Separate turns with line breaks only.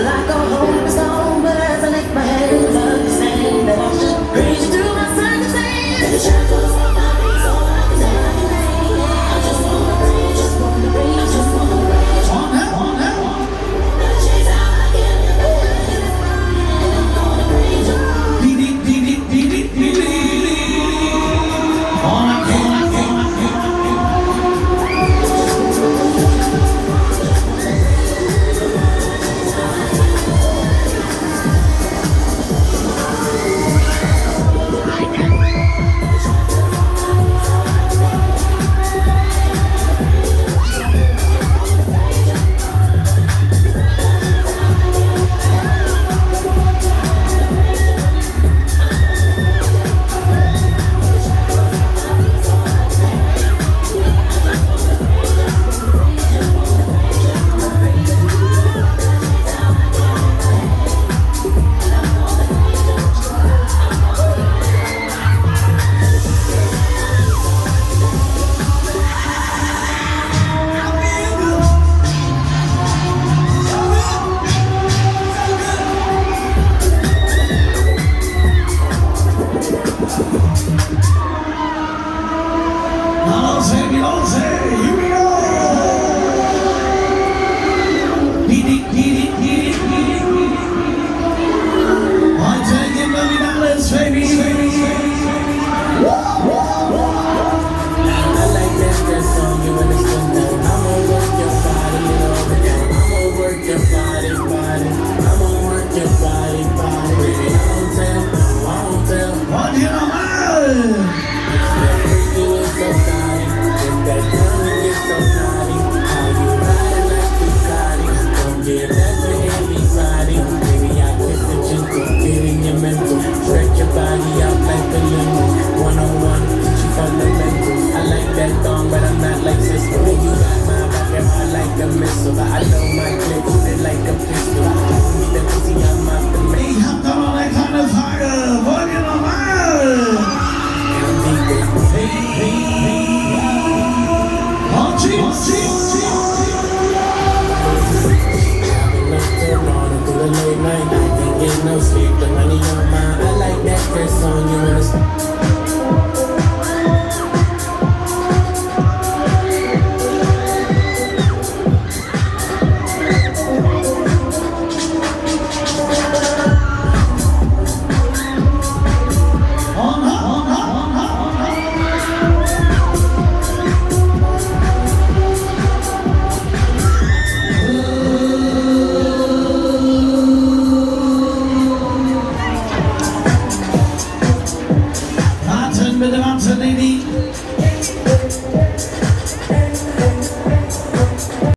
like a holding stone, but as I lift my hands, I understand that I should praise you through my circumstance. And the shackles on my feet, so I can say, I just wanna praise, just wanna praise, just wanna praise. On that. Never change how I get in the and I'm gonna praise you.
But I know my clips, they like a